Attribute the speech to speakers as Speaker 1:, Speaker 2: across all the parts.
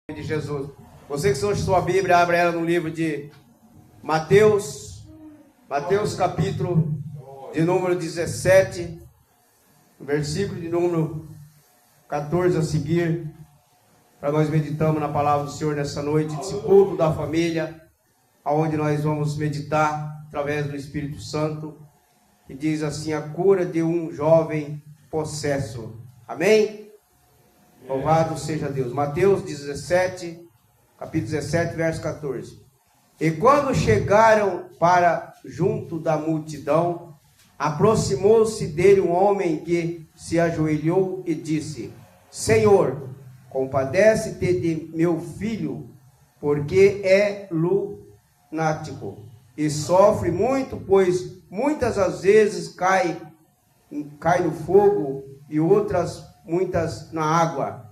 Speaker 1: De Jesus. Você que sou sua Bíblia, abra ela no livro de Mateus, capítulo de número 17, versículo de número 14 a seguir, para nós meditamos na palavra do Senhor nessa noite, esse culto da família, aonde nós vamos meditar através do Espírito Santo, e diz assim: a cura de um jovem possesso. Amém? Louvado seja Deus. Mateus 17, capítulo 17, verso 14. E quando chegaram para junto da multidão, aproximou-se dele um homem que se ajoelhou e disse: Senhor, compadece-te de meu filho, porque é lunático e sofre muito, pois muitas as vezes cai no fogo e outras muitas na água.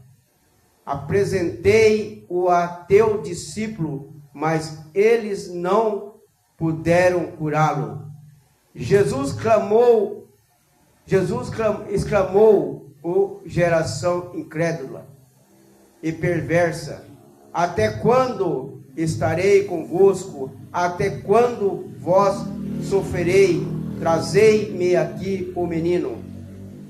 Speaker 1: Apresentei-o a teu discípulo, mas eles não puderam curá-lo. Jesus exclamou, ó geração incrédula e perversa, até quando estarei convosco? Até quando vós sofrerei? Trazei-me aqui o menino.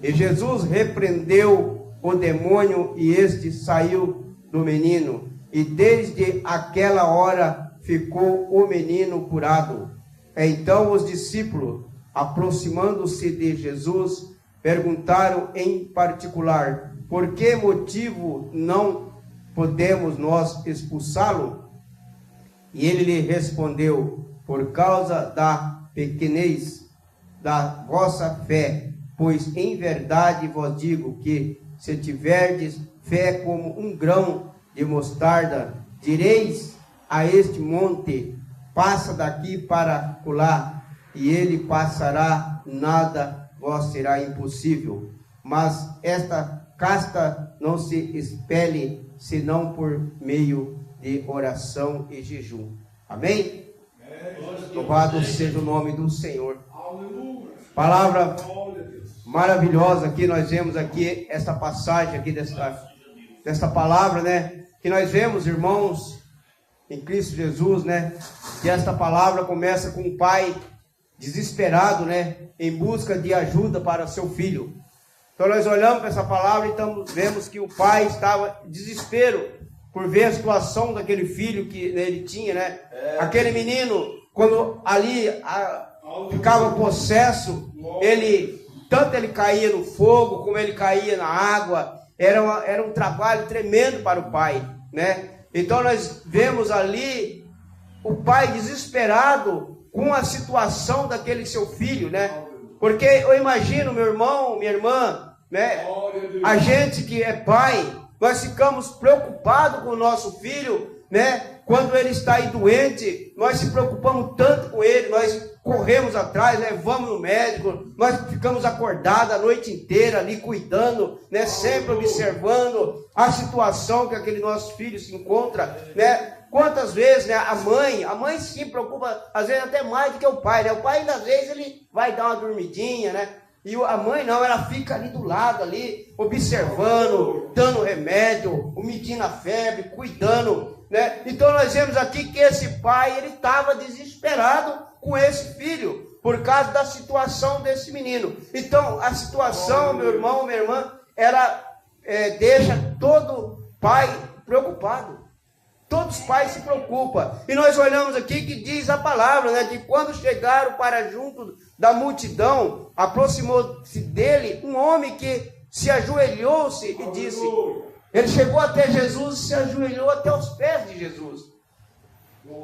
Speaker 1: E Jesus repreendeu o demônio, e este saiu do menino, e desde aquela hora ficou o menino curado. Então os discípulos, aproximando-se de Jesus, perguntaram em particular: por que motivo não podemos nós expulsá-lo? E ele lhe respondeu: por causa da pequenez da vossa fé. Pois em verdade vos digo que, se tiverdes fé como um grão de mostarda, direis a este monte: passa daqui para acolá, e ele passará, nada vos será impossível. Mas esta casta não se expele, senão por meio de oração e jejum. Amém? Louvado seja o nome do Senhor. Palavra maravilhosa aqui, nós vemos aqui esta passagem aqui desta palavra, né? Que nós vemos, irmãos, em Cristo Jesus, né? Que esta palavra começa com um pai desesperado, né? Em busca de ajuda para seu filho. Então nós olhamos para essa palavra e vemos que o pai estava em desespero por ver a situação daquele filho que ele tinha, né? Aquele menino, quando ali ficava possesso, tanto ele caía no fogo, como ele caía na água. Era um trabalho tremendo para o pai, né? Então nós vemos ali o pai desesperado com a situação daquele seu filho, né? Porque eu imagino, meu irmão, minha irmã, né? A gente que é pai, nós ficamos preocupados com o nosso filho, né? Quando ele está aí doente, nós se preocupamos tanto com ele, nós corremos atrás, levamos no médico, nós ficamos acordados a noite inteira ali cuidando, né? Sempre observando a situação que aquele nosso filho se encontra, né? Quantas vezes, né? A mãe se preocupa, às vezes até mais do que o pai, né? O pai, às vezes, ele vai dar uma dormidinha, né? E a mãe não, ela fica ali do lado, ali, observando, dando remédio, medindo a febre, cuidando, né? Então nós vemos aqui que esse pai, ele estava desesperado com esse filho, por causa da situação desse menino. Então a situação, meu irmão, minha irmã, deixa todo pai preocupado. Todos os pais se preocupam. E nós olhamos aqui que diz a palavra, né? Que quando chegaram para junto da multidão, aproximou-se dele um homem que se ajoelhou-se e disse... Ele chegou até Jesus e se ajoelhou até os pés de Jesus.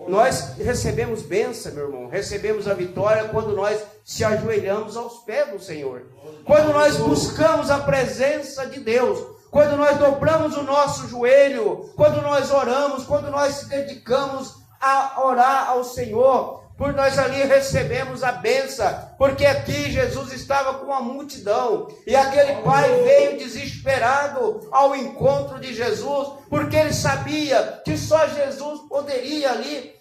Speaker 1: Nós recebemos bênção, meu irmão. Recebemos a vitória quando nós se ajoelhamos aos pés do Senhor. Quando nós buscamos a presença de Deus. Quando nós dobramos o nosso joelho, quando nós oramos, quando nós se dedicamos a orar ao Senhor, por nós ali recebemos a bênção, porque aqui Jesus estava com a multidão, e aquele pai veio desesperado ao encontro de Jesus, porque ele sabia que só Jesus poderia ali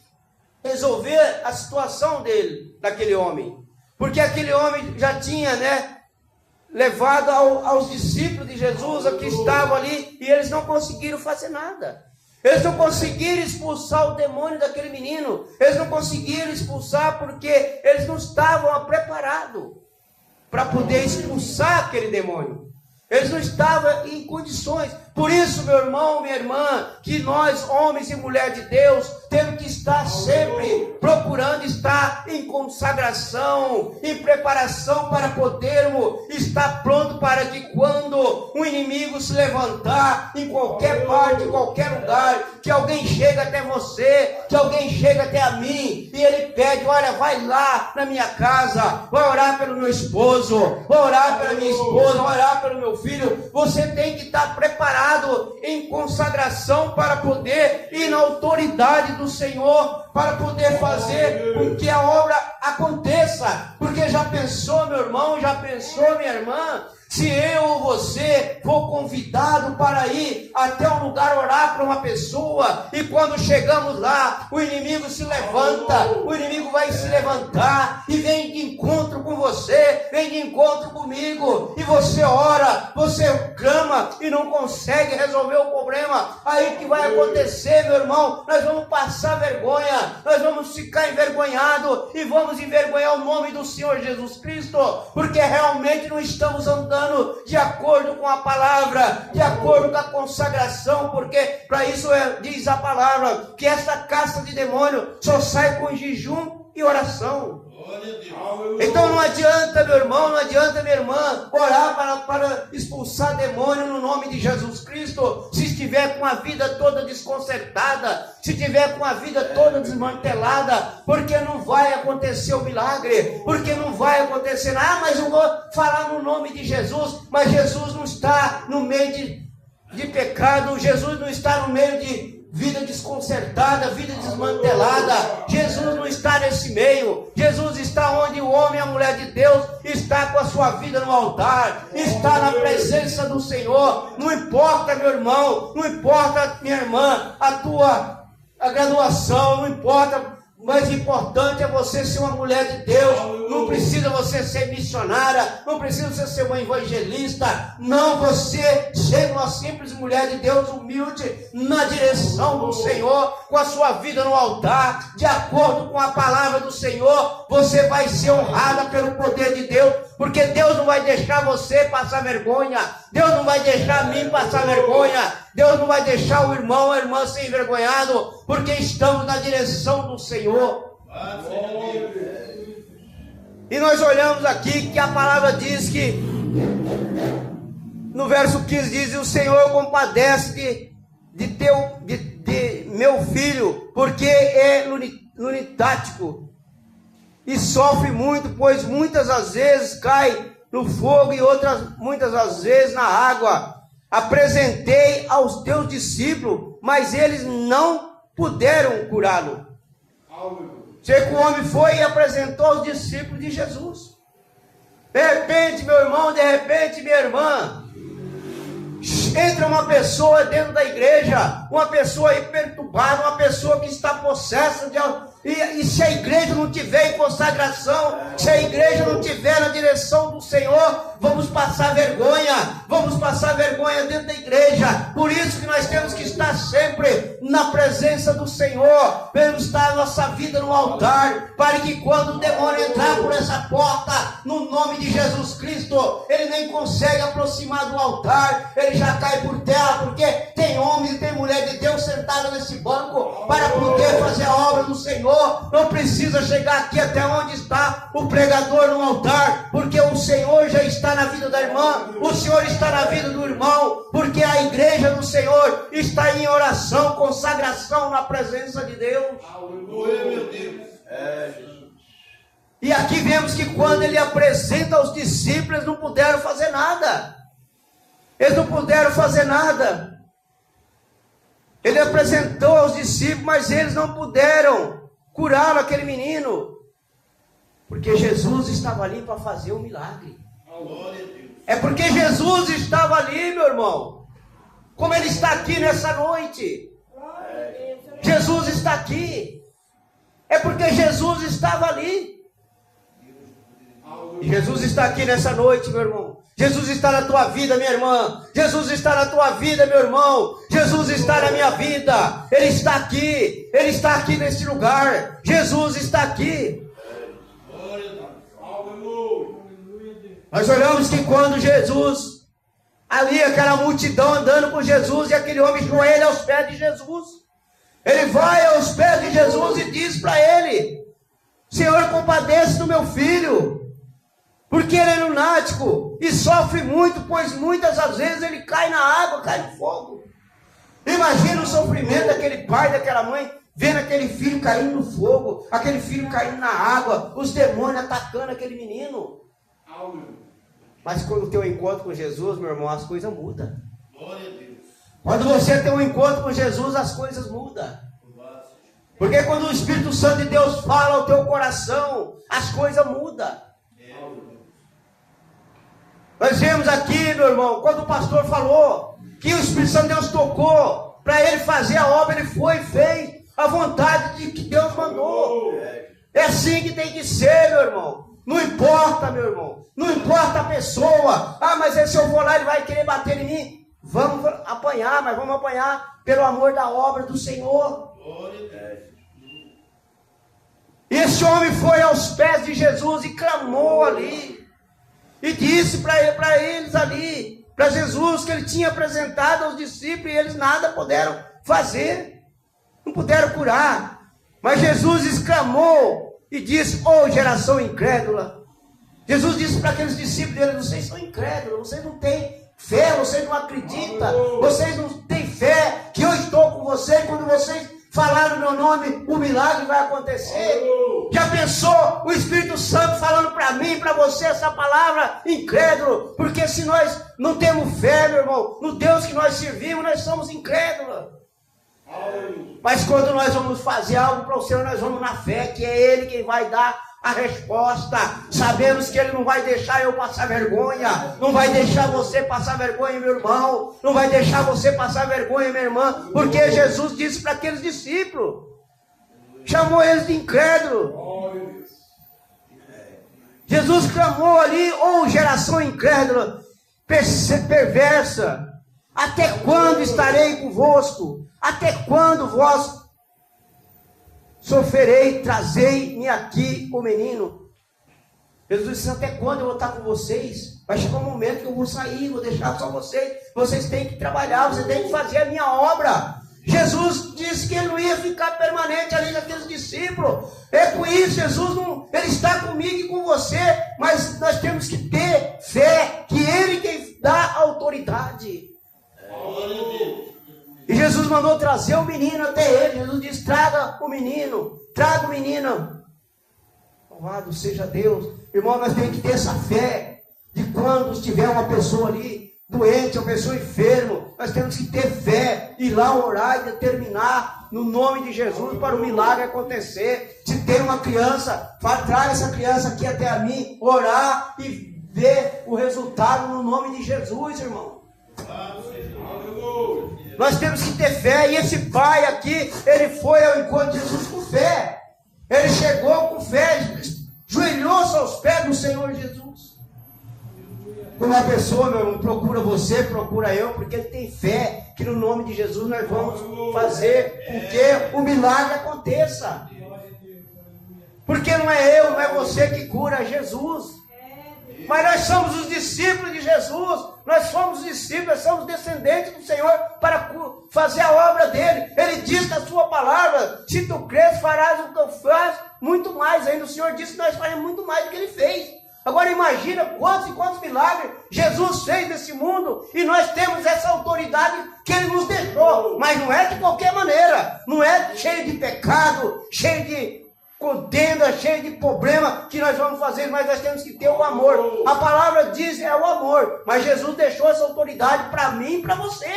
Speaker 1: resolver a situação daquele homem, porque aquele homem já tinha, né, levado aos discípulos de Jesus que estavam ali, e eles não conseguiram fazer nada. Eles não conseguiram expulsar o demônio daquele menino. Eles não conseguiram expulsar porque eles não estavam preparados para poder expulsar aquele demônio. Eles não estavam em condições. Por isso, meu irmão, minha irmã, que nós, homens e mulheres de Deus, temos que estar sempre procurando estar em consagração, em preparação para podermos estar pronto para que quando o inimigo se levantar em qualquer parte, em qualquer lugar, que alguém chega até você, que alguém chega até a mim, e ele pede, olha, vai lá na minha casa, vai orar pelo meu esposo, vai orar pela minha esposa, vai orar pelo meu filho. Você tem que estar preparado em consagração para poder ir na autoridade do Senhor, para poder fazer com que a obra aconteça. Porque já pensou, meu irmão, já pensou, minha irmã, se eu ou você for convidado para ir até um lugar orar para uma pessoa, e quando chegamos lá, o inimigo se levanta, o inimigo vai se levantar, e vem de encontro com você, vem de encontro comigo, e você ora, você clama, e não consegue resolver o problema. Aí o que vai acontecer, meu irmão? Nós vamos passar vergonha, nós vamos ficar envergonhados, e vamos envergonhar o nome do Senhor Jesus Cristo, porque realmente não estamos andando de acordo com a palavra, de acordo com a consagração, porque para isso diz a palavra, que essa casta de demônio só sai com jejum e oração. Então não adianta, meu irmão, não adianta, minha irmã, orar para expulsar demônio no nome de Jesus Cristo, se estiver com a vida toda desconcertada, se estiver com a vida toda desmantelada, porque não vai acontecer o milagre, porque não vai acontecer nada. Mas eu vou falar no nome de Jesus, mas Jesus não está no meio de pecado, Jesus não está no meio de vida desconcertada, vida desmantelada. Jesus não está nesse meio. Jesus está onde o homem e a mulher de Deus está com a sua vida no altar, está na presença do Senhor. Não importa, meu irmão, não importa, minha irmã, a graduação, não importa. O mais importante é você ser uma mulher de Deus. Não precisa você ser missionária, não precisa você ser uma evangelista. Não, você seja uma simples mulher de Deus, humilde, na direção do Senhor, com a sua vida no altar, de acordo com a palavra do Senhor. Você vai ser honrada pelo poder de Deus, porque Deus não vai deixar você passar vergonha, Deus não vai deixar mim passar vergonha, Deus não vai deixar o irmão ou a irmã ser envergonhado, porque estamos na direção do Senhor. E nós olhamos aqui que a palavra diz que, no verso 15 diz, o Senhor compadece de meu filho, porque é lunático e sofre muito, pois muitas às vezes cai no fogo e outras muitas às vezes na água. Apresentei aos teus discípulos, mas eles não puderam curá-lo. Sei que o homem foi e apresentou aos discípulos de Jesus. De repente, meu irmão, de repente, minha irmã, entra uma pessoa dentro da igreja, uma pessoa aí perturbada, uma pessoa que está possessa de... E se a igreja não tiver em consagração, se a igreja não tiver na direção do Senhor, vamos passar vergonha dentro da igreja. Por isso que nós temos que estar sempre na presença do Senhor, temos que estar a nossa vida no altar, para que quando o demônio entrar por essa porta, no nome de Jesus Cristo, ele nem consegue aproximar do altar, ele já cai por terra, porque tem homem e tem mulher de Deus sentada nesse banco, para poder fazer a obra do Senhor. Não precisa chegar aqui até onde está o pregador no altar, porque o Senhor já está na vida da irmã, o Senhor está na vida do irmão, porque a igreja do Senhor está em oração, consagração na presença de Deus. Aleluia, meu Deus. E aqui vemos que quando ele apresenta aos discípulos, eles não puderam fazer nada. Eles não puderam fazer nada. Ele apresentou aos discípulos, mas eles não puderam curar aquele menino, porque Jesus estava ali para fazer um milagre. É porque Jesus estava ali, meu irmão, como ele está aqui nessa noite. Jesus está aqui, é porque Jesus estava ali. E Jesus está aqui nessa noite, meu irmão. Jesus está na tua vida, minha irmã. Jesus está na tua vida, meu irmão. Jesus está na minha vida. Ele está aqui. Ele está aqui nesse lugar. Jesus está aqui. Nós olhamos que quando Jesus, ali aquela multidão andando com Jesus, e aquele homem joelha aos pés de Jesus. Ele vai aos pés de Jesus e diz para ele: Senhor, compadeça do meu filho, porque ele é lunático e sofre muito, pois muitas das vezes ele cai na água, cai no fogo. Imagina o sofrimento daquele pai, daquela mãe, vendo aquele filho caindo no fogo, aquele filho caindo na água, os demônios atacando aquele menino. Mas quando tem um encontro com Jesus, meu irmão, as coisas mudam. Glória a Deus. Quando você tem um encontro com Jesus, as coisas mudam. Porque quando o Espírito Santo de Deus fala ao teu coração, as coisas mudam. Nós vemos aqui, meu irmão, quando o pastor falou que o Espírito Santo de Deus tocou para ele fazer a obra, ele foi e fez a vontade de que Deus mandou. É assim que tem que ser, meu irmão. Não importa, meu irmão. Não importa a pessoa. Ah, mas se eu vou lá, ele vai querer bater em mim. Vamos apanhar, mas vamos apanhar pelo amor da obra do Senhor. E esse homem foi aos pés de Jesus e clamou ali. E disse para eles ali, para Jesus, que ele tinha apresentado aos discípulos, e eles nada puderam fazer. Não puderam curar. Mas Jesus exclamou e disse: "Ó geração incrédula." Jesus disse para aqueles discípulos dele: "Vocês são incrédulos, vocês não têm fé, vocês não acreditam, vocês não têm fé que eu estou com vocês, quando vocês falarem o meu nome, o milagre vai acontecer." Já pensou o Espírito Santo falando para mim, para você, essa palavra incrédulo? Porque se nós não temos fé, meu irmão, no Deus que nós servimos, nós somos incrédulos. Mas quando nós vamos fazer algo para o Senhor, nós vamos na fé, que é Ele quem vai dar a resposta. Sabemos que Ele não vai deixar eu passar vergonha, não vai deixar você passar vergonha, meu irmão, não vai deixar você passar vergonha, minha irmã, porque Jesus disse para aqueles discípulos, chamou eles de incrédulo. Jesus clamou ali: "Ó geração incrédula, perversa, até quando estarei convosco? Até quando vós sofrerei? Trazei-me aqui o menino." Jesus disse: "Até quando eu vou estar com vocês? Vai chegar um momento que eu vou sair, vou deixar só vocês. Vocês têm que trabalhar, vocês têm que fazer a minha obra." Jesus disse que ele não ia ficar permanente ali naqueles discípulos. É com isso, Jesus não, ele está comigo e com você, mas nós temos que ter fé, que ele quem dá autoridade. E Jesus mandou trazer o menino até ele. Jesus disse: "Traga o menino, traga o menino." Louvado seja Deus. Irmão, nós temos que ter essa fé, de quando estiver uma pessoa ali doente, uma pessoa enferma, nós temos que ter fé, ir lá orar e determinar no nome de Jesus para o milagre acontecer. Se tem uma criança, traga essa criança aqui até a mim, orar e ver o resultado no nome de Jesus, irmão. Nós temos que ter fé. E esse pai aqui, ele foi ao encontro de Jesus com fé. Ele chegou com fé, joelhou-se aos pés do Senhor Jesus. Quando uma pessoa, meu irmão, procura você, procura eu, porque ele tem fé que no nome de Jesus nós vamos fazer com que o milagre aconteça. Porque não é eu, não é você que cura, é Jesus. Mas nós somos os discípulos de Jesus, nós somos os discípulos, nós somos descendentes do Senhor para fazer a obra dele. Ele diz na sua palavra: "Se tu crês, farás o que eu faço, muito mais ainda." O Senhor disse que nós faremos muito mais do que ele fez. Agora imagina quantos e quantos milagres Jesus fez nesse mundo, e nós temos essa autoridade que ele nos deixou. Mas não é de qualquer maneira, não é cheio de pecado, cheio de contenda, cheio de problema que nós vamos fazer, mas nós temos que ter o amor. A palavra diz é o amor, mas Jesus deixou essa autoridade para mim e para você.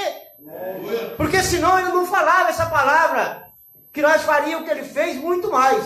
Speaker 1: Porque senão ele não falava essa palavra, que nós faríamos o que ele fez, muito mais.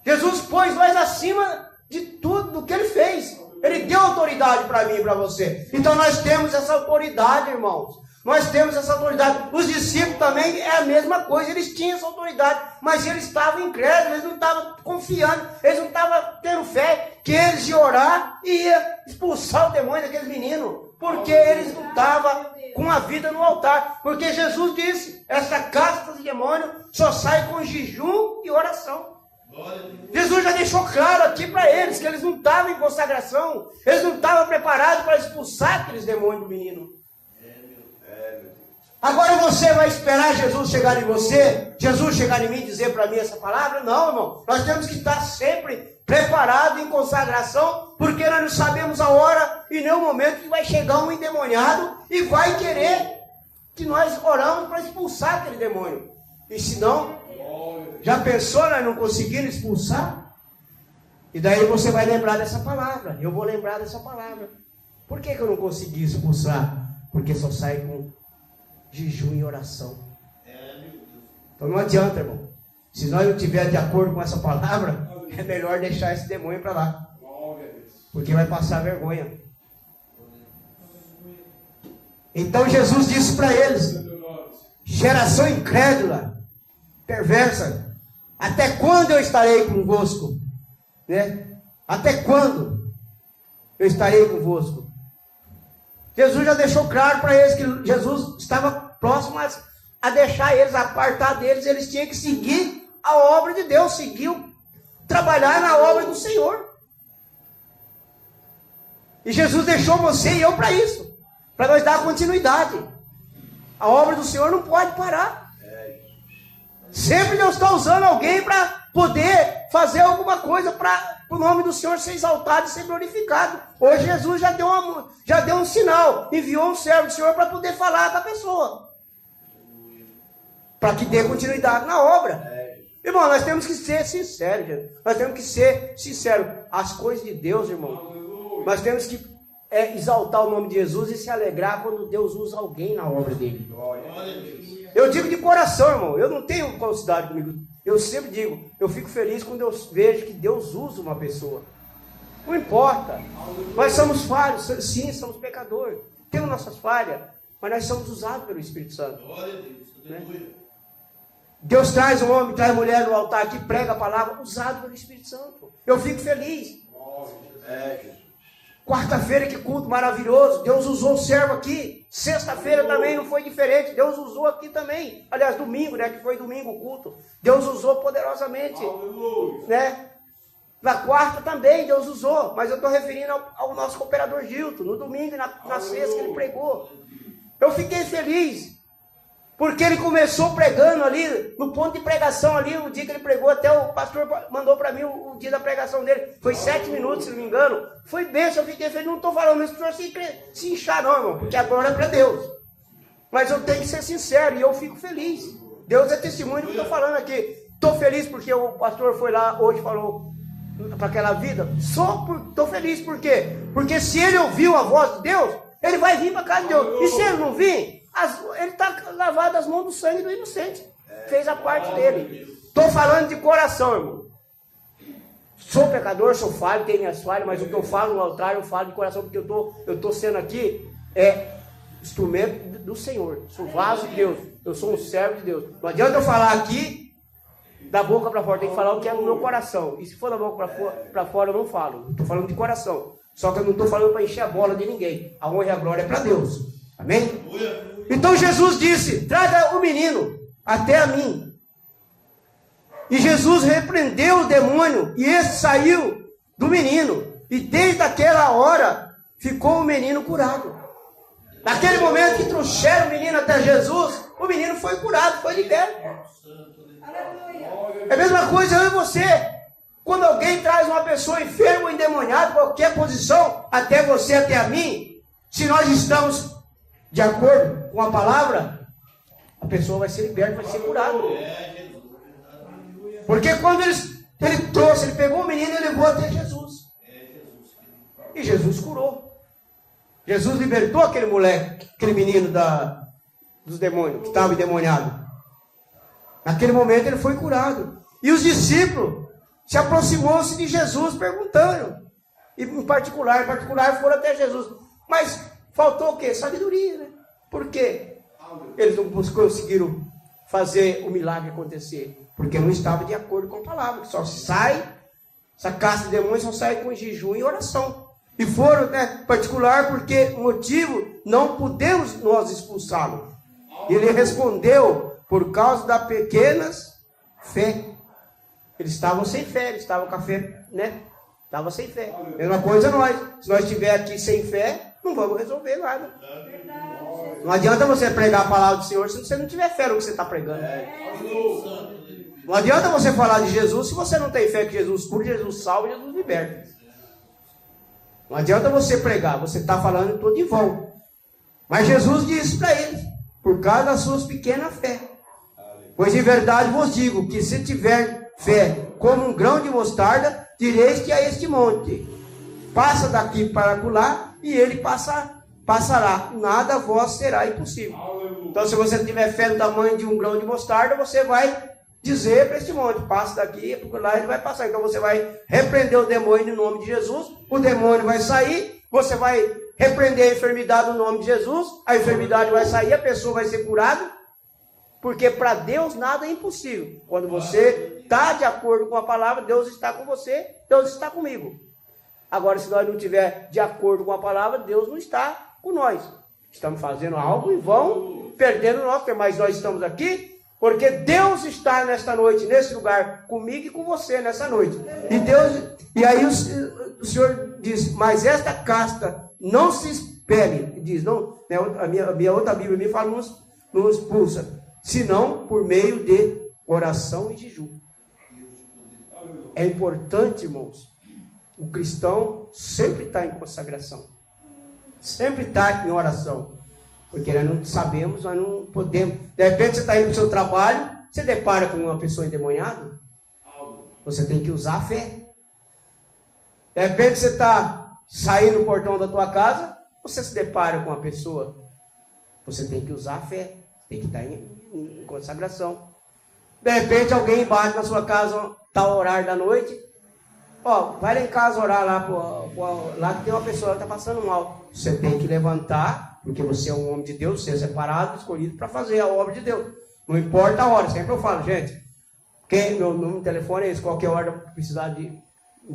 Speaker 1: Jesus pôs nós acima de tudo do que ele fez. Ele deu autoridade para mim e para você. Então nós temos essa autoridade, irmãos. Nós temos essa autoridade. Os discípulos também é a mesma coisa, eles tinham essa autoridade, mas eles estavam incrédulos, eles não estavam confiando, eles não estavam tendo fé que eles iam orar e ia expulsar o demônio daquele menino, porque eles não estavam com a vida no altar. Porque Jesus disse, essa casta de demônio só sai com jejum e oração. Jesus já deixou claro aqui para eles que eles não estavam em consagração, eles não estavam preparados para expulsar aqueles demônios do menino. Agora você vai esperar Jesus chegar em você, Jesus chegar em mim e dizer para mim essa palavra? Não, irmão. Nós temos que estar sempre preparados em consagração, porque nós não sabemos a hora e nem o momento que vai chegar um endemoniado e vai querer que nós oramos para expulsar aquele demônio. E se não, já pensou nós não conseguindo expulsar? E daí você vai lembrar dessa palavra. Eu vou lembrar dessa palavra. Por que eu não consegui expulsar? Porque só sai com jejum e oração. Então não adianta, irmão. Se nós não estivermos de acordo com essa palavra, é melhor deixar esse demônio para lá. Porque vai passar vergonha. Então Jesus disse para eles: geração incrédula, perversa, até quando eu estarei convosco? Né? Até quando eu estarei convosco? Jesus já deixou claro para eles que Jesus estava próximo a deixar eles, a apartar deles. Eles tinham que seguir a obra de Deus, trabalhar na obra do Senhor. E Jesus deixou você e eu para isso, para nós dar continuidade. A obra do Senhor não pode parar. Sempre Deus está usando alguém para poder fazer alguma coisa para o nome do Senhor ser exaltado e ser glorificado. Hoje Jesus já deu um sinal, enviou um servo do Senhor para poder falar com a pessoa, para que dê continuidade na obra. Irmão, nós temos que ser sinceros, gente. Nós temos que ser sinceros. As coisas de Deus, irmão, nós temos que exaltar o nome de Jesus e se alegrar quando Deus usa alguém na obra dele. Eu digo de coração, irmão, eu não tenho falsidade comigo. Eu sempre digo, eu fico feliz quando eu vejo que Deus usa uma pessoa. Não importa, nós somos falhos, sim, somos pecadores, temos nossas falhas, mas nós somos usados pelo Espírito Santo. Né? Deus traz um homem, traz mulher no altar aqui, prega a palavra, usado pelo Espírito Santo. Eu fico feliz. Quarta-feira, que culto maravilhoso, Deus usou o servo aqui. Sexta-feira também não foi diferente, Deus usou aqui também. Aliás, domingo, né, que foi domingo o culto, Deus usou poderosamente, né? Na quarta também Deus usou, mas eu estou referindo ao nosso cooperador Gilton, no domingo e na sexta que ele pregou. Eu fiquei feliz, porque ele começou pregando ali, no ponto de pregação ali, o dia que ele pregou, até o pastor mandou para mim o dia da pregação dele, foi 7 minutos, se não me engano, foi bênção, eu fiquei feliz, não estou falando isso para o senhor se inchar não, irmão, porque a glória é para Deus, mas eu tenho que ser sincero, e eu fico feliz, Deus é testemunho do que eu estou falando aqui, estou feliz porque o pastor foi lá hoje, falou para aquela vida, estou feliz, por quê? Porque se ele ouviu a voz de Deus, ele vai vir para casa de Deus, e se ele não vir, ele está lavado as mãos do sangue do inocente. Fez a parte dele. Estou falando de coração, irmão. Sou pecador, sou falho, tenho minhas falhas, mas o que eu falo no altar, eu falo de coração, porque eu estou sendo aqui instrumento do Senhor. Sou vaso de Deus. Eu sou um servo de Deus. Não adianta eu falar aqui da boca para fora, tem que falar o que é no meu coração. E se for da boca para fora, eu não falo. Estou falando de coração. Só que eu não estou falando para encher a bola de ninguém. A honra e a glória é para Deus. Amém? Então Jesus disse: traga o menino até a mim. E Jesus repreendeu o demônio, e esse saiu do menino. E desde aquela hora ficou o menino curado. Naquele momento que trouxeram o menino até Jesus, o menino foi curado, foi liberto. É a mesma coisa eu e você. Quando alguém traz uma pessoa enferma ou endemoniada, qualquer posição, até você, até a mim, se nós estamos de acordo com a palavra, a pessoa vai ser liberta, vai ser curada. Porque quando ele pegou o menino e levou até Jesus. E Jesus curou. Jesus libertou aquele moleque, aquele menino dos demônios, que estava endemoniado. Naquele momento ele foi curado. E os discípulos se aproximou-se de Jesus perguntando. E em particular foram até Jesus. Mas faltou o quê? Sabedoria, né? Por quê? eles não conseguiram fazer o milagre acontecer, porque não estava de acordo com a palavra. Só sai, essa casta de demônios só sai com jejum e oração. E foram, particular, porque motivo, não podemos nós expulsá-lo. Ele respondeu, por causa da pequenas fé. Eles estavam sem fé, eles estavam com a fé, Estavam sem fé. Mesma coisa nós. Se nós estiver aqui sem fé, não vamos resolver nada. Não adianta você pregar a palavra do Senhor se você não tiver fé no que você está pregando. Não adianta você falar de Jesus se você não tem fé que Jesus cura, Jesus salva, Jesus liberta. Não adianta você pregar, você está falando tudo em vão. Mas Jesus disse para eles, por causa das suas pequenas fé. Pois de verdade vos digo, que se tiver fé como um grão de mostarda, direis que a este monte, passa daqui para acolá, e ele passará. Nada a vós será impossível. Então se você tiver fé no tamanho de um grão de mostarda, você vai dizer para este monte, passa daqui, por lá ele vai passar. Então você vai repreender o demônio no nome de Jesus, o demônio vai sair, você vai repreender a enfermidade no nome de Jesus, a enfermidade vai sair, a pessoa vai ser curada, porque para Deus nada é impossível. Quando você está de acordo com a palavra, Deus está com você, Deus está comigo. Agora, se nós não estiver de acordo com a palavra, Deus não está com nós. Estamos fazendo algo e vão perdendo o nosso tempo, mas nós estamos aqui porque Deus está nesta noite, nesse lugar, comigo e com você nessa noite. E aí o Senhor diz, mas esta casta não se espere, diz, não, a minha outra Bíblia me fala, não expulsa, senão por meio de oração e jejum. É importante, irmãos, o cristão sempre está em consagração, sempre está em oração. Porque nós não sabemos, nós não podemos. De repente você está indo para o seu trabalho, você depara com uma pessoa endemoniada, você tem que usar a fé. De repente você está saindo do portão da tua casa, você se depara com uma pessoa, você tem que usar a fé, tem que estar em consagração. De repente alguém bate na sua casa, tal horário da noite, vai lá em casa orar lá que tem uma pessoa que está passando mal. Você tem que levantar, porque você é um homem de Deus, você é separado, escolhido para fazer a obra de Deus. Não importa a hora, sempre eu falo, gente, meu número de telefone é esse, qualquer hora precisar de,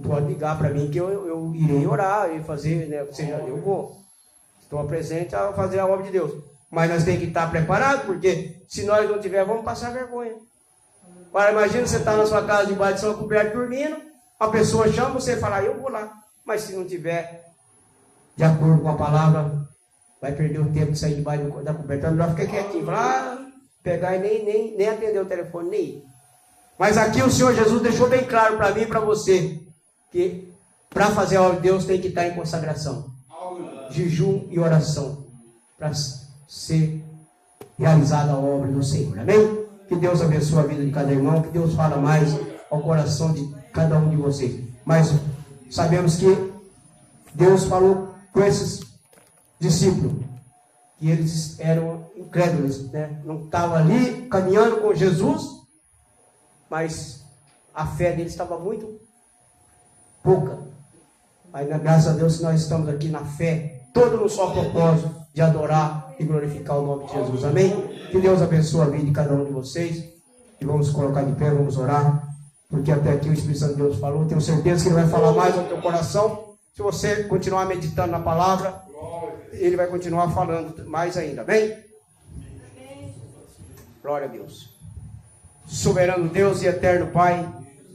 Speaker 1: pode ligar para mim que eu irei orar e fazer, ou seja, eu vou. Estou presente a fazer a obra de Deus. Mas nós temos que estar preparados, porque se nós não tivermos, vamos passar vergonha. Agora, imagina você estar na sua casa debaixo de sua coberta dormindo, a pessoa chama você e fala, eu vou lá. Mas se não tiver de acordo com a palavra, vai perder o tempo de sair debaixo da coberta. Melhor ficar quietinho, pegar e nem atender o telefone, nem ir. Mas aqui o Senhor Jesus deixou bem claro para mim e para você, que para fazer a obra de Deus tem que estar em consagração, jejum e oração, para ser realizada a obra do Senhor. Amém? Que Deus abençoe a vida de cada irmão, que Deus fala mais ao coração de cada um de vocês. Mas sabemos que Deus falou com esses discípulos, que eles eram incrédulos, não estavam ali caminhando com Jesus, mas a fé deles estava muito pouca. Mas graças a Deus nós estamos aqui na fé, todo no só propósito de adorar e glorificar o nome de Jesus. Amém? Que Deus abençoe a vida de cada um de vocês. E vamos colocar de pé, vamos orar, porque até aqui o Espírito Santo de Deus falou. Tenho certeza que Ele vai falar mais ao teu coração. Se você continuar meditando na palavra, Ele vai continuar falando mais ainda. Amém? Glória a Deus. Soberano Deus e eterno Pai,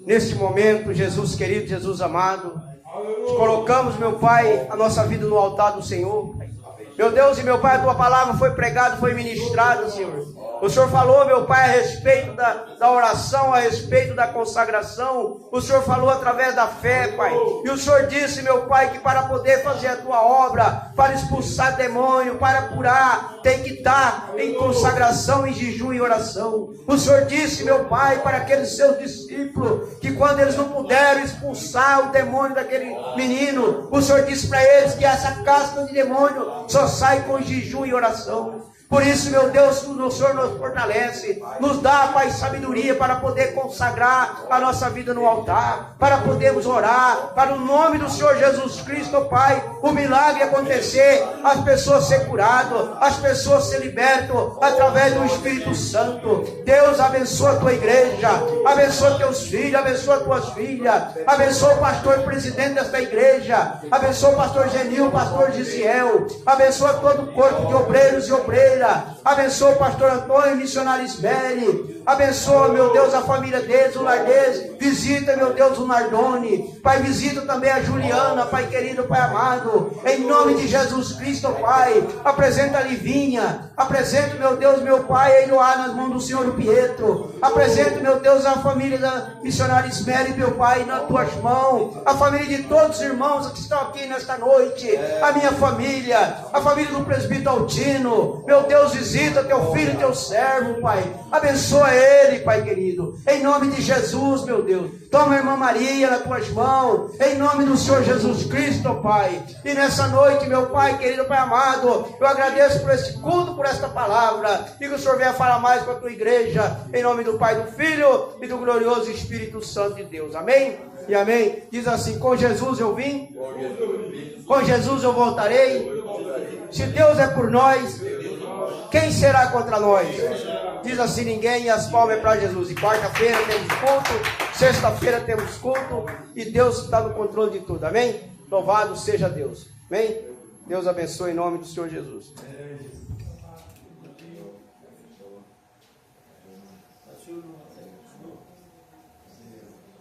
Speaker 1: neste momento, Jesus querido, Jesus amado, colocamos, meu Pai, a nossa vida no altar do Senhor. Meu Deus e meu Pai, a Tua palavra foi pregada, foi ministrada, Senhor. O Senhor falou, meu Pai, a respeito da oração, a respeito da consagração. O Senhor falou através da fé, Pai. E o Senhor disse, meu Pai, que para poder fazer a Tua obra, para expulsar demônio, para curar, tem que estar em consagração, em jejum e oração. O Senhor disse, meu Pai, para aqueles seus discípulos, que quando eles não puderam expulsar o demônio daquele menino, o Senhor disse para eles que essa casta de demônio só sai com jejum e oração. Por isso, meu Deus, o Senhor nos fortalece, nos dá, Pai, sabedoria para poder consagrar a nossa vida no altar, para podermos orar, para o nome do Senhor Jesus Cristo, Pai, o milagre acontecer, as pessoas ser curadas, as pessoas ser libertas através do Espírito Santo. Deus, abençoa a tua igreja, abençoa teus filhos, abençoa tuas filhas, abençoa o pastor e presidente desta igreja, abençoa o pastor Genil, o pastor Gisiel, abençoa todo o corpo de obreiros e obreiras, abençoa o pastor Antônio, missionário Ismeri, abençoa, meu Deus, a família deles, o lar deles, visita, meu Deus, o Nardone, Pai, visita também a Juliana, Pai querido, Pai amado, em nome de Jesus Cristo, Pai, apresenta a Livinha, apresenta, meu Deus, meu Pai, a Eloá nas mãos do Senhor Pietro, apresenta, meu Deus, a família da missionária Ismeri, meu Pai, nas tuas mãos, a família de todos os irmãos que estão aqui nesta noite, a minha família, a família do presbítero Altino, meu Deus, visita teu filho, teu servo, Pai, abençoa ele, Pai querido, em nome de Jesus, meu Deus, toma a irmã Maria nas tuas mãos, em nome do Senhor Jesus Cristo, Pai, e nessa noite, meu Pai querido, Pai amado, eu agradeço por esse culto, por esta palavra, e que o Senhor venha falar mais com a tua igreja, em nome do Pai, do Filho e do glorioso Espírito Santo de Deus, amém? E amém, diz assim, com Jesus eu vim, com Jesus eu voltarei, se Deus é por nós, quem será contra nós? Diz assim, ninguém, e as palmas é para Jesus. E quarta-feira temos culto, sexta-feira temos culto, e Deus está no controle de tudo, amém? Louvado seja Deus, amém? Deus abençoe em nome do Senhor Jesus.